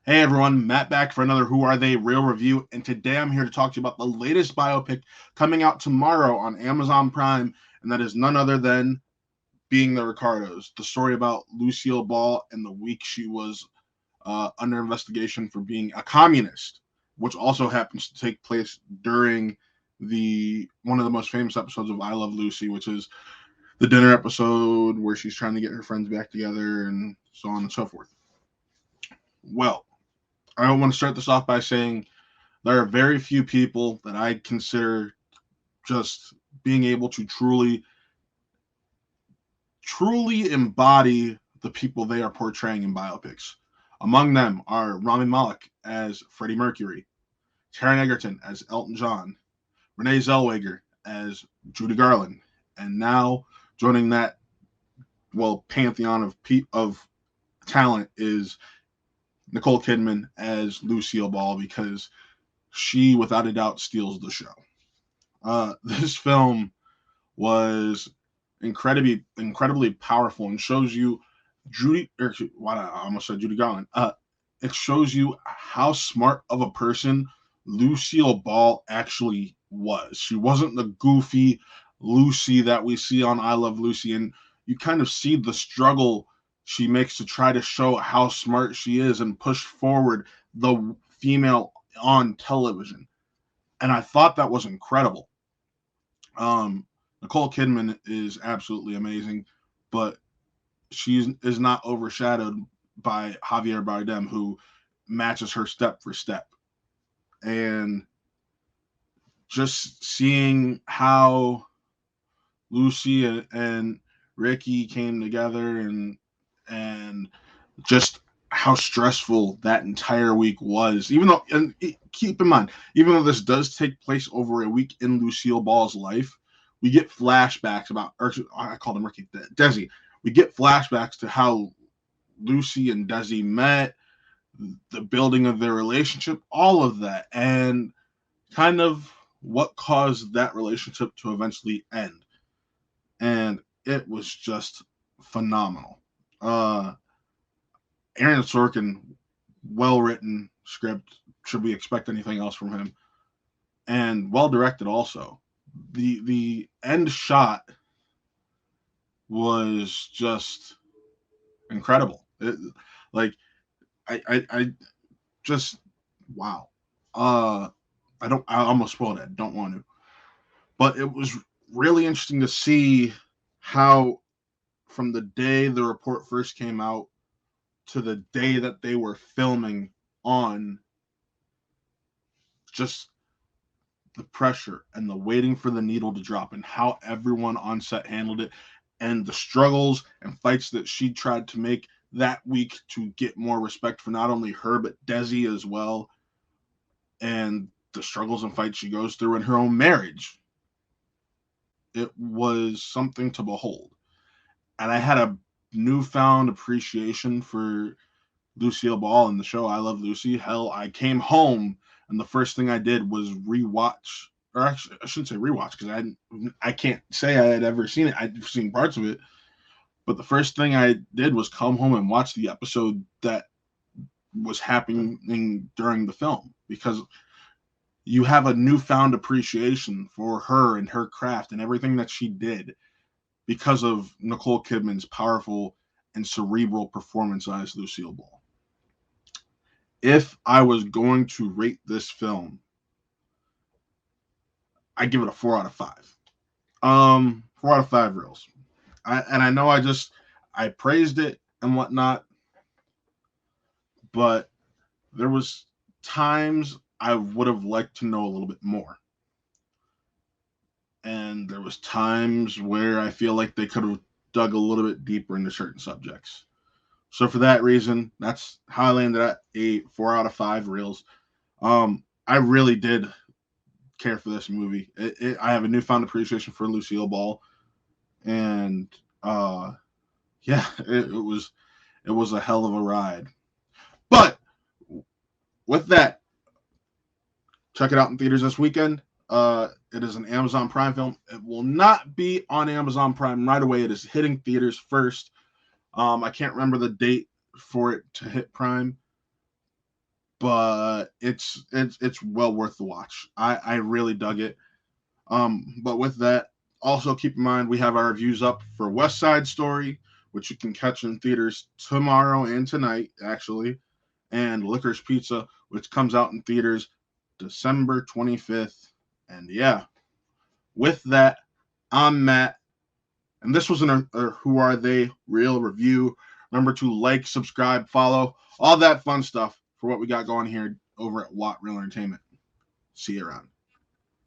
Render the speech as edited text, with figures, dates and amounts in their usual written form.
Hey everyone, Matt back for another Who Are They Real review, and today I'm here to talk to you about the latest biopic coming out tomorrow on Amazon Prime, and that is none other than Being the Ricardos, the story about Lucille Ball and the week she was under investigation for being a communist, which also happens to take place during the one of the most famous episodes of I Love Lucy, which is the dinner episode where she's trying to get her friends back together and so on and so forth. Well, I want to start this off by saying there are very few people that I consider just being able to truly embody the people they are portraying in biopics. Among them are Rami Malek as Freddie Mercury, Taron Egerton as Elton John, Renee Zellweger as Judy Garland, and now joining that pantheon of talent is Nicole Kidman as Lucille Ball, because she without a doubt steals the show. This film was incredibly powerful and shows you I almost said Judy Garland. It shows you how smart of a person Lucille Ball actually was. She wasn't the goofy Lucy that we see on I Love Lucy, and you kind of see the struggle she makes to try to show how smart she is and push forward the female on television. And I thought that was incredible. Um, Nicole Kidman is absolutely amazing, but she is not overshadowed by Javier Bardem, who matches her step for step. And just seeing how Lucy and Ricky came together, and just how stressful that entire week was. Even though, and keep in mind, even though this does take place over a week in Lucille Ball's life, we get flashbacks about, or I called him Ricky, Desi. We get flashbacks to how Lucy and Desi met, the building of their relationship, all of that, and kind of what caused that relationship to eventually end. And it was just phenomenal. Uh, Aaron Sorkin, well written script. Should we expect anything else from him? And well directed also. The end shot was just incredible. Like I just wow. Uh, I almost spoiled it. Don't want to, but it was really interesting to see how from the day the report first came out to the day that they were filming on, just the pressure and the waiting for the needle to drop and how everyone on set handled it, and the struggles and fights that she tried to make that week to get more respect for not only her but Desi as well, and the struggles and fights she goes through in her own marriage. It was something to behold. And I had a newfound appreciation for Lucille Ball in the show I Love Lucy. Hell, I came home and the first thing I did was rewatch, or actually, I shouldn't say rewatch because I can't say I had ever seen it. I'd seen parts of it, but the first thing I did was come home and watch the episode that was happening during the film, because you have a newfound appreciation for her and her craft and everything that she did because of Nicole Kidman's powerful and cerebral performance as Lucille Ball. If I was going to rate this film, I give it a 4 out of 5. 4 out of 5 reels. I know I praised it and whatnot, but there was times I would have liked to know a little bit more, and there was times where I feel like they could have dug a little bit deeper into certain subjects. So for that reason, that's how I landed at a 4 out of 5 reels. I really did care for this movie. I have a newfound appreciation for Lucille Ball, and yeah, it was a hell of a ride. But with that, check it out in theaters this weekend. It is an Amazon Prime film. It will not be on Amazon Prime right away. It is hitting theaters first. I can't remember the date for it to hit Prime, but it's well worth the watch. I really dug it. But with that, also keep in mind we have our reviews up for West Side Story, which you can catch in theaters tomorrow and tonight, actually, and Licorice Pizza, which comes out in theaters December 25th. And yeah, with that, I'm Matt, and this was an Who Are They Real review. Remember to like, subscribe, follow, all that fun stuff for what we got going here over at Watt Real Entertainment. See you around.